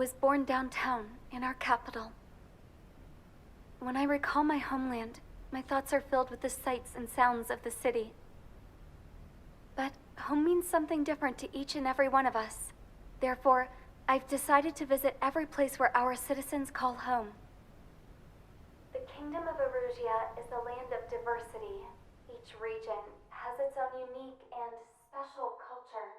was born downtown, in our capital. When I recall my homeland, my thoughts are filled with the sights and sounds of the city. But home means something different to each and every one of us. Therefore, I've decided to visit every place where our citizens call home. The Kingdom of Erusia is a land of diversity. Each region has its own unique and special culture.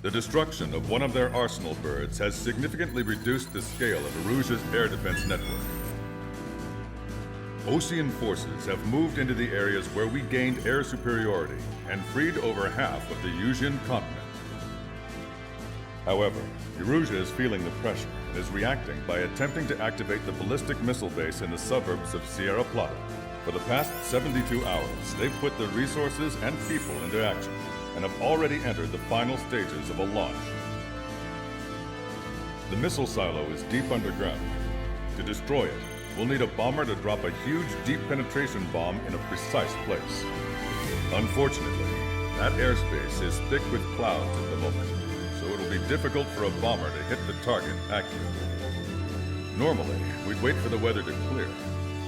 The destruction of one of their arsenal birds has significantly reduced the scale of Erusia's air defense network. Ocean forces have moved into the areas where we gained air superiority and freed over half of the Eusian continent. However, Erusia is feeling the pressure and is reacting by attempting to activate the ballistic missile base in the suburbs of Sierra Plata. For the past 72 hours, they've put their resources and people into action and have already entered the final stages of a launch. The missile silo is deep underground. To destroy it, we'll need a bomber to drop a huge deep penetration bomb in a precise place. Unfortunately, that airspace is thick with clouds at the moment, so it'll be difficult for a bomber to hit the target accurately. Normally, we'd wait for the weather to clear,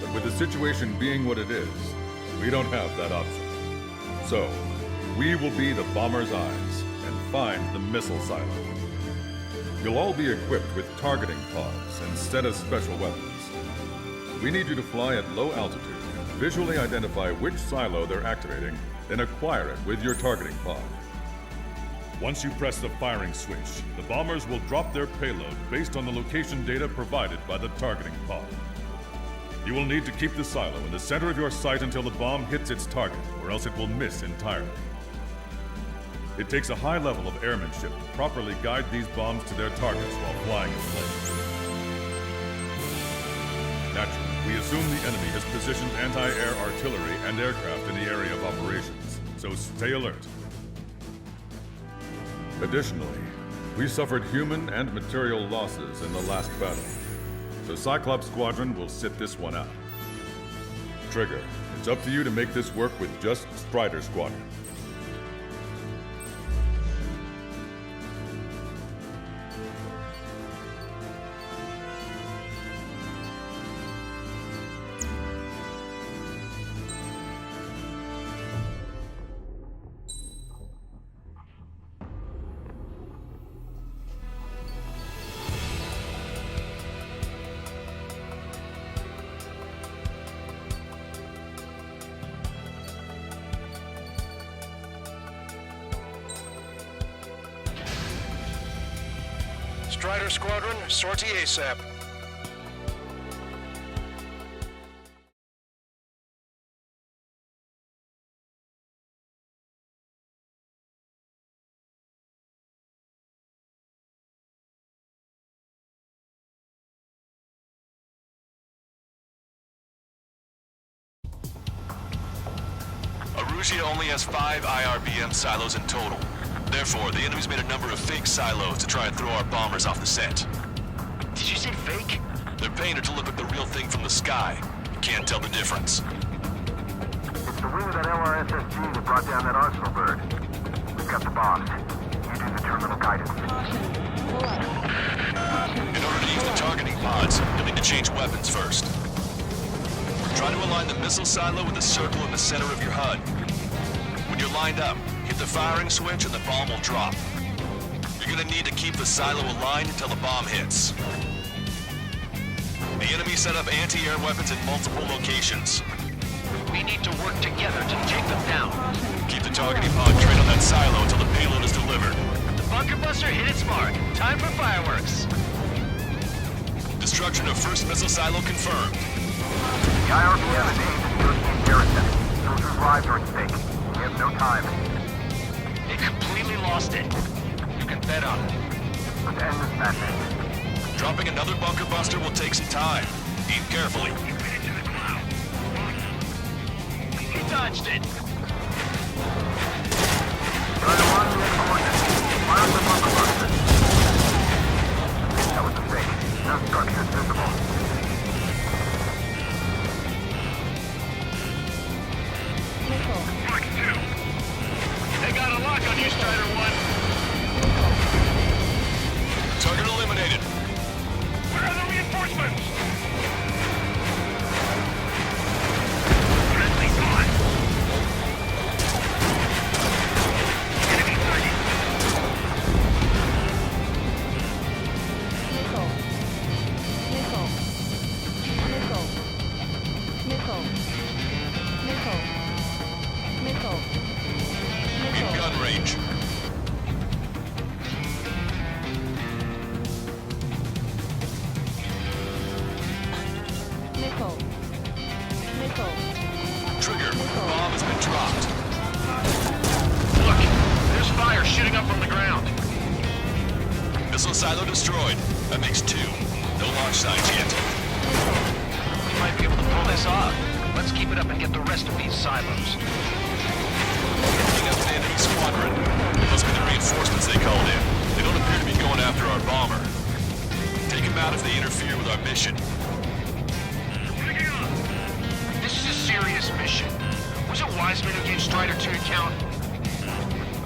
but with the situation being what it is, we don't have that option. So, we will be the bomber's eyes and find the missile silo. You'll all be equipped with targeting pods instead of special weapons. We need you to fly at low altitude and visually identify which silo they're activating, then acquire it with your targeting pod. Once you press the firing switch, the bombers will drop their payload based on the location data provided by the targeting pod. You will need to keep the silo in the center of your sight until the bomb hits its target, or else it will miss entirely. It takes a high level of airmanship to properly guide these bombs to their targets while flying in plane. Naturally, we assume the enemy has positioned anti-air artillery and aircraft in the area of operations, so stay alert. Additionally, we suffered human and material losses in the last battle, so Cyclops Squadron will sit this one out. Trigger, it's up to you to make this work with just Strider Squadron. Strider Squadron, sortie ASAP. Erusia only has 5 IRBM silos in total. Therefore, the enemy's made a number of fake silos to try and throw our bombers off the scent. Did you say fake? They're painted to look like the real thing from the sky. You can't tell the difference. It's the wing of that LRSSG that brought down that arsenal bird. We've got the bombs. You do the terminal guidance. In order to use the targeting pods, you'll need to change weapons first. Try to align the missile silo with the circle in the center of your HUD. When you're lined up, hit the firing switch and the bomb will drop. You're gonna need to keep the silo aligned until the bomb hits. The enemy set up anti-air weapons in multiple locations. We need to work together to take them down. Keep the targeting pod trained on that silo until the payload is delivered. The bunker buster hit its mark. Time for fireworks. Destruction of first missile silo confirmed. The IRBM is aimed at the European garrison. Soldiers' lives are at stake. We have no time. They completely lost it. You can bet on it. Let's end this madness. Dropping another bunker buster will take some time. Aim carefully. He dodged it. No structures visible. Mark 2. They got a lock on you, Strider 1. Target eliminated. Where are the reinforcements? Friendly on. Enemy sighted. In gun range. Trigger, bomb has been dropped. Look, there's fire shooting up from the ground. Missile silo destroyed. That makes 2. No launch sites yet. We might be able to pull this off. Let's keep it up and get the rest of these silos. Picking up an enemy squadron. It must be the reinforcements they called in. They don't appear to be going after our bomber. Take them out if they interfere with our mission. This is a serious mission. Was it Wiseman who gave Strider 2 account?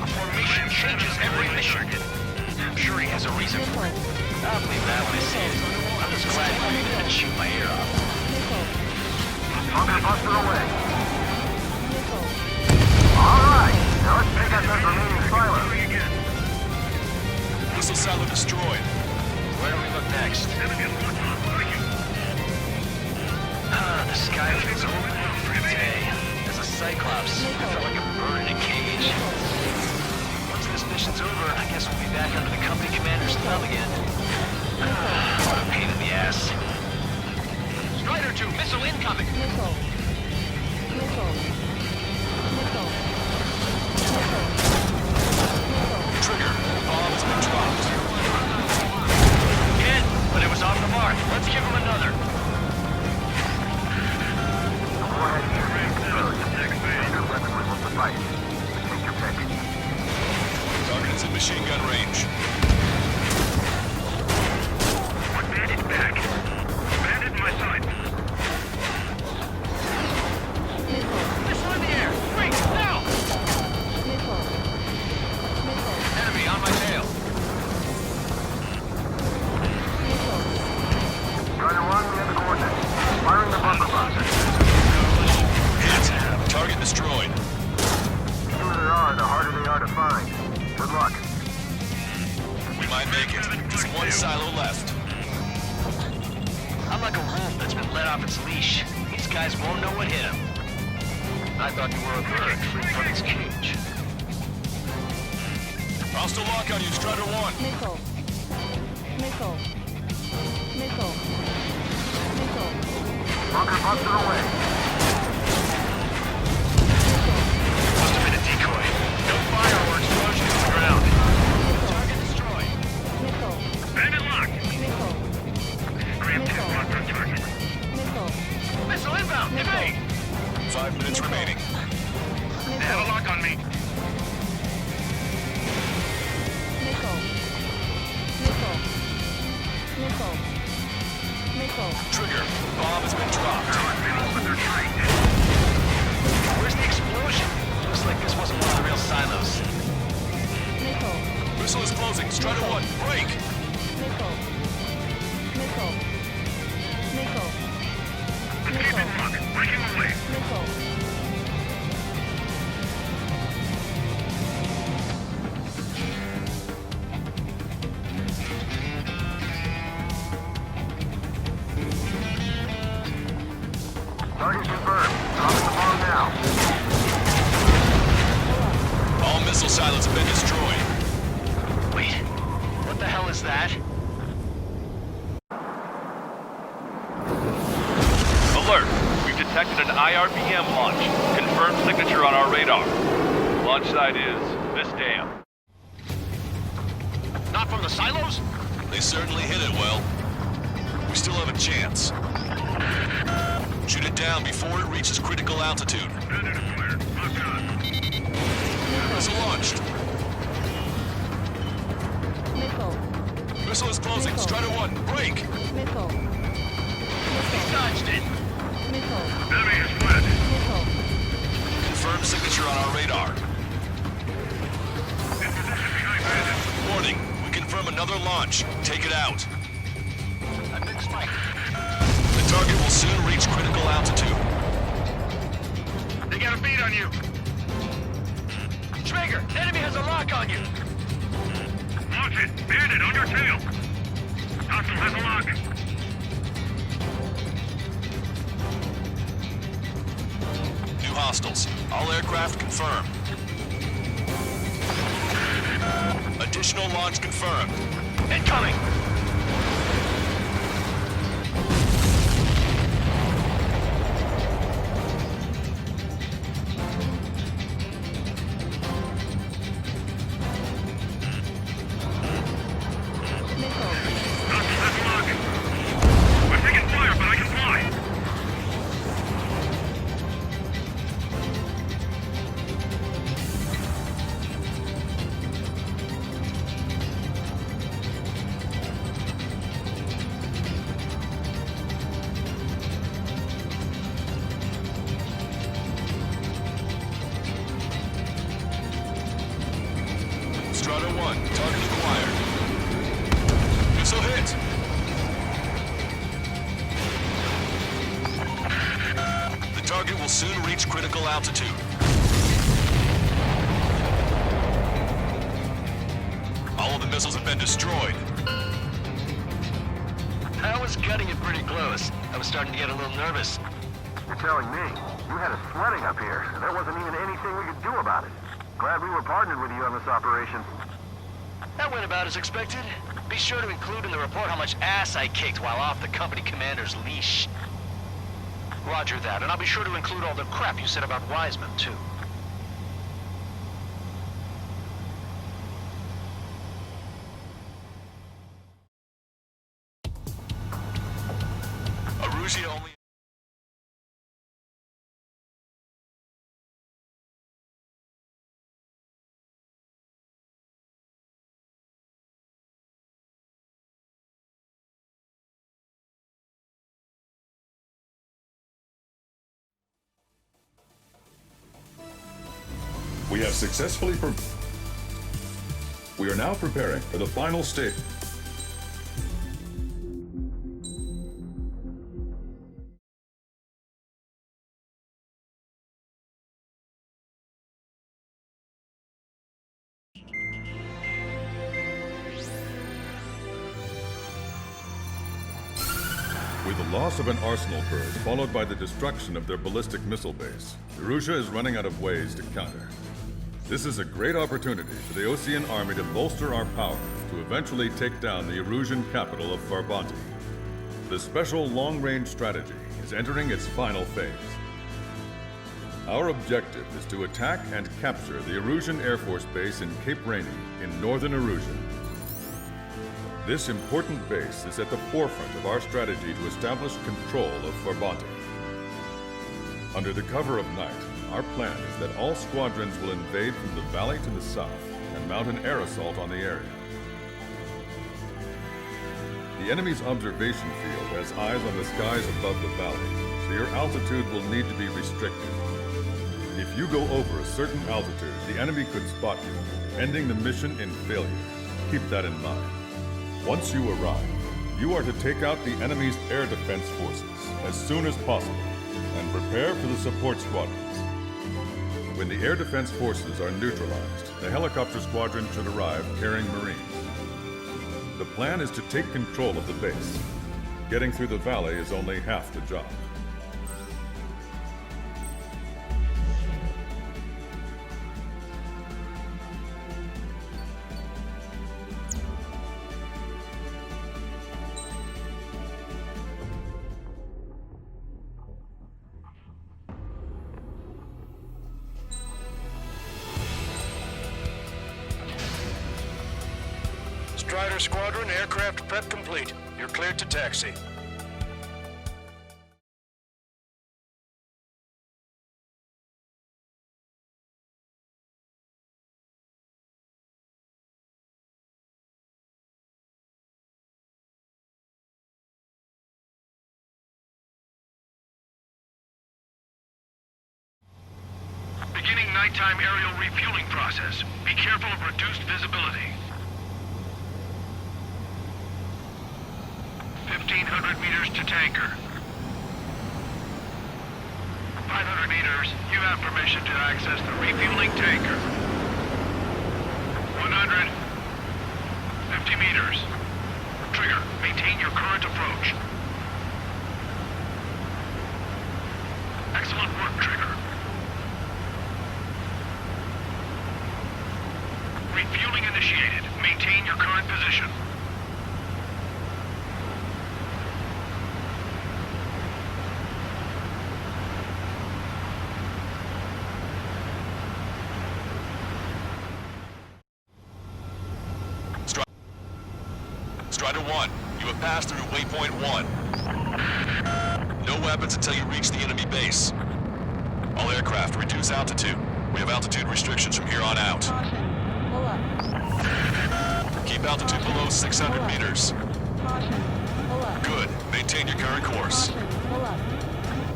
A formation changes every mission. I'm sure he has a reason for it. I'll believe that when I see it. I'm just glad he didn't shoot my ear off. I'm gonna bust it away. Alright, now let's take out those remaining silos. Missile silo destroyed. Where do we look next? The sky feels open for today. As a Cyclops, I felt like a bird in a cage. Once this mission's over, I guess we'll be back under the company commander's thumb again. What a pain in the ass. Strider 2, missile incoming! Trigger, bomb has been dropped. Hit, but it was off the mark. Let's give him another. Go ahead and use the standard weaponry will suffice. Take your pick. Target is in machine gun range. One bandit back. Bandit in my sight. Missile in the air! Wait, now! Enemy on my tail. Strider 1, we have the coordinates. Firing the bunker boxes. Hit. Target destroyed. The fewer there are, the harder they are to find. Good luck. We might make it. Just 1 silo left. I'm like a wolf that's been let off its leash. These guys won't know what hit him. I thought you were a bird free from its cage. Hostile lock on you, Strider 1. Bunker busted away. Must have been a decoy. No fire or explosion to the ground. Target destroyed. Bandit locked. Graham 2 locked on target. Missile inbound. Evade. 5 minutes remaining. They have a lock on me. Trigger, bomb has been dropped. Where's the explosion? Looks like this wasn't one of the real silos. Missile is closing. Strider 1, break! Escaping lock. Breaking away. Target confirmed. Dropping the bomb now. All missile silos have been destroyed. Wait. What the hell is that? Alert! We've detected an IRBM launch. Confirmed signature on our radar. Launch site is this dam. Not from the silos? They certainly hit it well. We still have a chance. Shoot it down before it reaches critical altitude. Missile launched. Missile is closing. Missile. Strider 1, break! Missile. He's dodged it. Missile. Enemy is split. Missile. Confirmed signature on our radar. In position behind bandit. Warning, we confirm another launch. Take it out. I've been spiked. The target will soon reach critical altitude. They got a beat on you. Trigger, enemy has a lock on you. Launch it. Bandit on your tail. Hostile has a lock. New hostiles. All aircraft confirmed. Additional launch confirmed. Incoming. Missile. Hostile has a lock. We're taking fire, but I can fly. Strider 1, target acquired. Missile hit! The target will soon reach critical altitude. All of the missiles have been destroyed. I was cutting it pretty close. I was starting to get a little nervous. You're telling me you had us flooding up here, and there wasn't even anything we could do about it. Glad we were partnered with you on this operation. That went about as expected. Be sure to include in the report how much ass I kicked while off the company commander's leash. Roger that, and I'll be sure to include all the crap you said about Wiseman, too. Arusia only... We have successfully We are now preparing for the final stage. With the loss of an arsenal bird, followed by the destruction of their ballistic missile base, Erussia is running out of ways to counter. This is a great opportunity for the Osean army to bolster our power to eventually take down the Erusian capital of Farbanti. The special long-range strategy is entering its final phase. Our objective is to attack and capture the Erusian Air Force Base in Cape Rainy in northern Erusia. This important base is at the forefront of our strategy to establish control of Farbanti. Under the cover of night, our plan is that all squadrons will invade from the valley to the south and mount an air assault on the area. The enemy's observation field has eyes on the skies above the valley, so your altitude will need to be restricted. If you go over a certain altitude, the enemy could spot you, ending the mission in failure. Keep that in mind. Once you arrive, you are to take out the enemy's air defense forces as soon as possible and prepare for the support squadrons. When the air defense forces are neutralized, the helicopter squadron should arrive carrying Marines. The plan is to take control of the base. Getting through the valley is only half the job. Strider Squadron, aircraft prep complete. You're cleared to taxi. nighttime aerial refueling process. Be careful of reduced visibility. 1,500 meters to tanker. 500 meters, you have permission to access the refueling tanker. 100. 50 meters. Trigger, maintain your current approach. Excellent work, Trigger. Refueling initiated. Maintain your current position. Strider 1, you have passed through waypoint 1. No weapons until you reach the enemy base. All aircraft, reduce altitude. We have altitude restrictions from here on out. Caution. Pull up. Keep altitude below 600 meters. Caution. Pull up. Good. Maintain your current course. Caution. Pull up.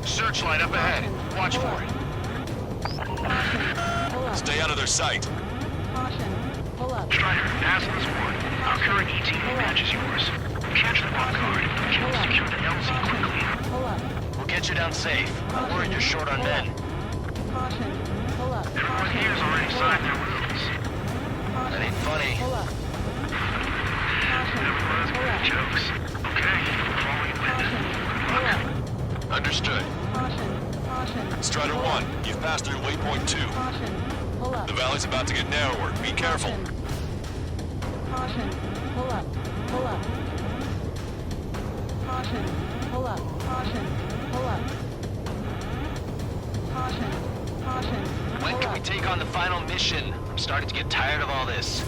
Searchlight up ahead. Watch for it. Caution. Pull up. Stay out of their sight. Caution. Pull up. Strider, NASA's one. Our current ETA matches yours. Catch the block guard. Secure the LZ quickly. Pull up. We'll get you down safe. I'm worried you're short on men. Caution. Pull up. Everyone here's already signed their rules. That ain't funny. Pull up. Caution. Everyone's Pull good up. jokes. Okay, following Caution. Pull up. Understood. Caution. Caution. Strider 1, you've passed through waypoint 2. Caution. Pull up. The valley's about to get narrower. Be careful. Caution. Pull up. Pull up. Caution. Pull up. Caution. Pull up. Caution. Caution. When can we take on the final mission? I'm starting to get tired of all this.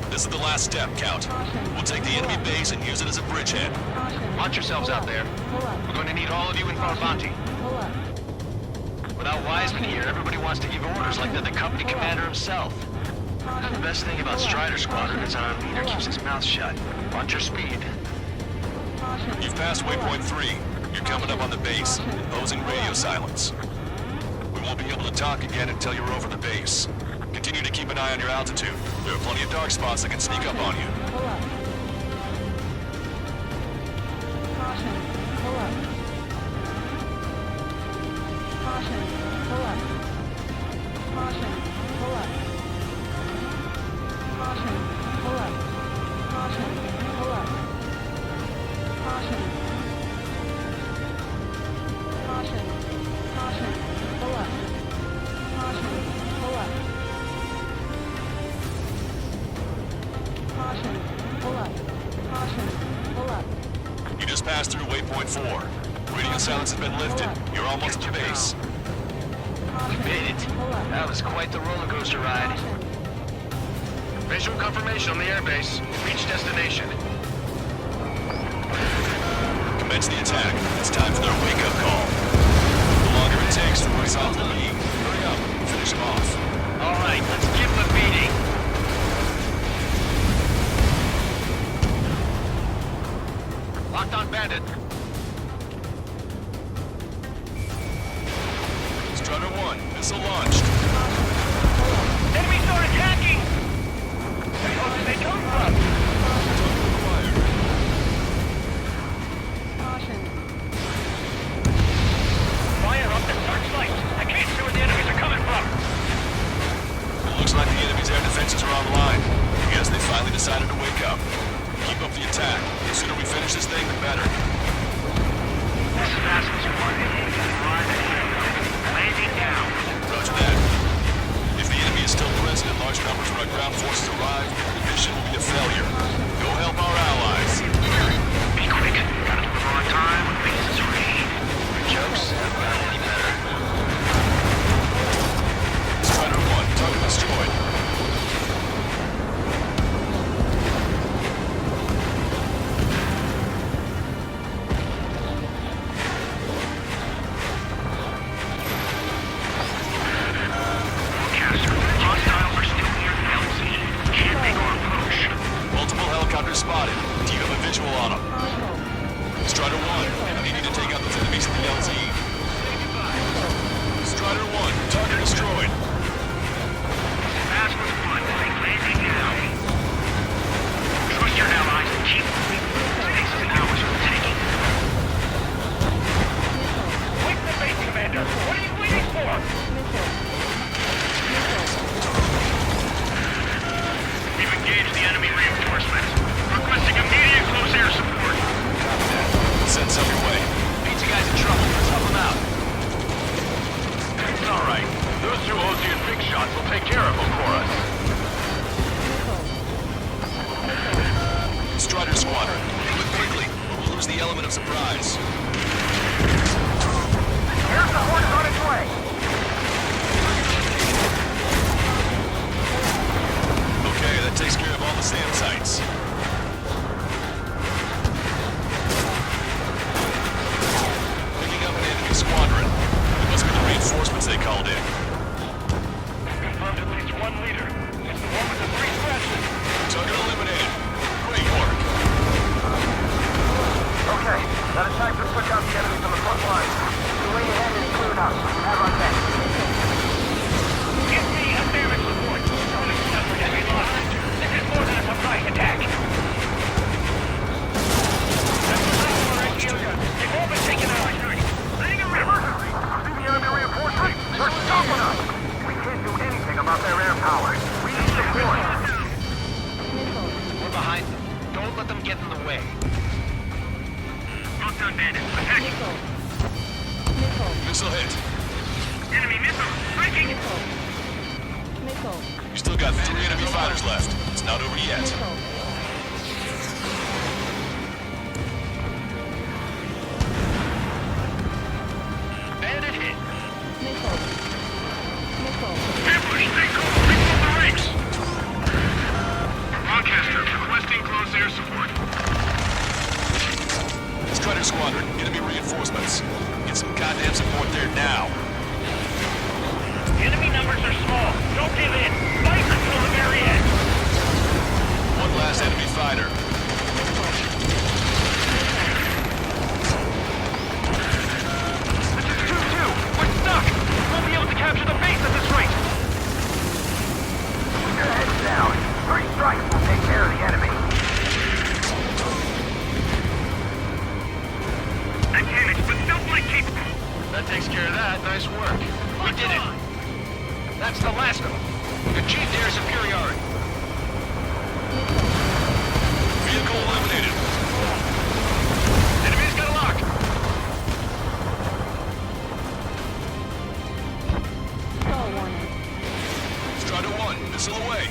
This is the last step, Count. We'll take the enemy base and use it as a bridgehead. Caution. Watch yourselves Pull out up. there. Pull up. We're going to need all of you in Farbanti. Pull up. Without Wiseman here, everybody wants to give orders like they're the company commander himself. The best thing about Strider Squadron is our leader keeps his mouth shut. Watch your speed. Caution. You've passed waypoint 3. You're coming up on the base, imposing radio silence. We won't be able to talk again until you're over the base. Continue to keep an eye on your altitude. There are plenty of dark spots that can sneak up on you. Pull up. Caution. Pull up. Caution. Pull up. Caution. Pull up. Caution. Pull up. Caution. Pull up. Caution. Caution. Caution. Pull up. Caution. Pull up. Caution. Pull up. Caution. Pull up. You just passed through waypoint 4. Radio silence has been lifted. You're almost at the base. We made it. That was quite the roller coaster ride. Visual confirmation on the airbase. Reach destination. Commence the attack. It's time for their wake-up call. The longer it takes to rise off the lead, hurry up and finish them off. All right, let's give them a beating. Locked on bandit. Strider 1, missile launched. Enemy start attacking! Where did they come from? Caution. Fire up the searchlight. I can't see where the enemies are coming from. It looks like the enemy's air defenses are online. I guess they finally decided to wake up. Keep up the attack. The sooner we finish this thing, the better. This is NASA's one. Landing down. Roger that. If the enemy is still present and large numbers of our ground forces arrive, the mission will be a failure. Go help our allies. Be quick. Gotta deliver on time when base is ready. Jokes haven't gotten any better. Strider 1, target destroyed. called in. Confirmed at least one leader. It's the one with the 3 scratches. Target eliminated. Great work. Okay, now it's time to push out the enemies on the front line. The way ahead is cleared up. Have our back. Give me a damage report. Only suffered and we lost. This is more than a surprise attack. That's the last one right here. They've all been taken out. Letting it rip. See the enemy reinforcements? They're stopping us! We can't do anything about their air power. We need support. We're behind them. Don't let them get in the way. Lockdown bandits. Attack. Missile hit. Enemy missile. Striking. Missile. You still got 3 enemy fighters left. It's not over yet. Missile. Bandit hit. Missile. Missile. Ambush. Stay cool. Reload the ranks. Broadcaster requesting close air support. Strider Squadron, enemy reinforcements. Get some goddamn support there now. Enemy numbers are small. Don't give in. Fight until the very end. One last enemy fighter. This is 2-2. We're stuck. We won't be able to capture the base at this rate. Keep your heads down. 3 strikes will take care of the enemy. I'm damaged, but still flight capable. That takes care of that. Nice work. We did it. That's the last of them. Achieved air superiority. Vehicle eliminated. Enemy's got a lock. Stall warning. Strider 1, missile away.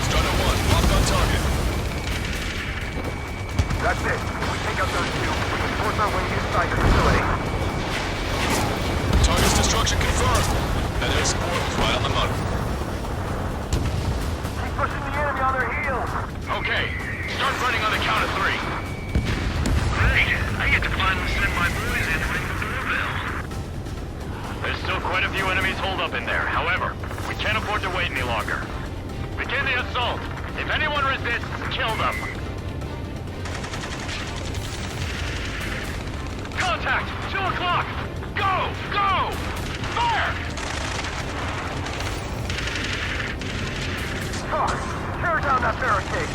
Strider 1, locked on target. That's it. If we take out those 2, we can force our way inside the facility. Target's destruction confirmed. That air support was right on the money. Keep pushing the enemy on their heels. Okay. Start running on the count of 3. Great. I get to finally send my boys in to ring the doorbell. There's still quite a few enemies holed up in there. However, we can't afford to wait any longer. Begin the assault. If anyone resists, kill them. Contact! 2 o'clock! Go! Go! Fire! Talk. Tear down that barricade.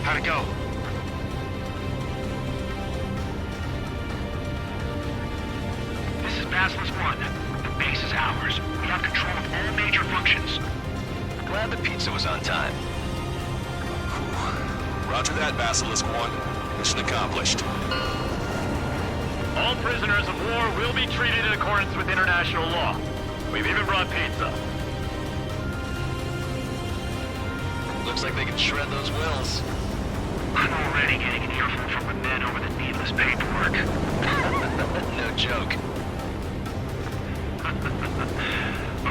How'd it go? This is Basilisk 1. The base is ours. We have control of all major functions. Glad the pizza was on time. Roger that, Basilisk 1. Mission accomplished. All prisoners of war will be treated in accordance with international law. We've even brought pizza. Looks like they can shred those wills. I'm already getting an earful from the men over the needless paperwork. No joke.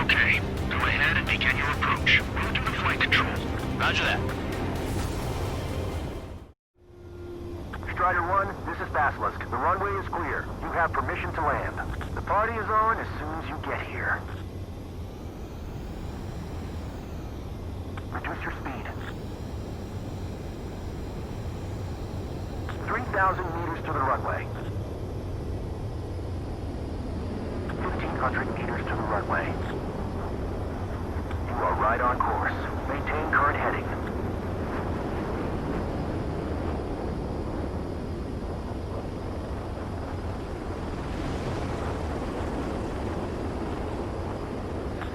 Okay, go ahead and begin your approach. We'll do the flight control. Roger that. Strider 1, this is Basilisk. The runway is clear. You have permission to land. The party is on as soon as you get here. Reduce your speed. 3,000 meters to the runway. 1,500 meters to the runway. You are right on course. Maintain current heading.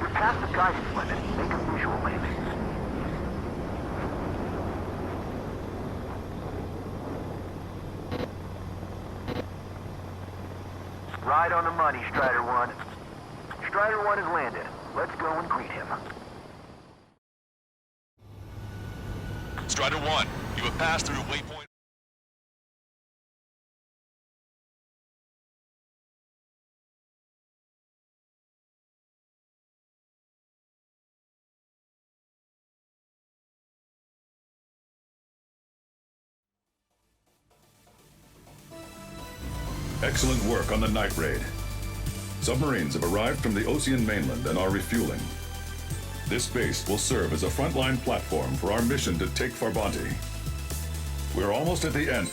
We're past the guidance limit. Make a visual landing. Right on the money, Strider 1. Strider 1 has landed. Let's go and greet him. Strider 1, you have passed through waypoint Excellent work on the night raid. Submarines have arrived from the Ocean mainland and are refueling. This base will serve as a frontline platform for our mission to take Farbanti. We're almost at the end.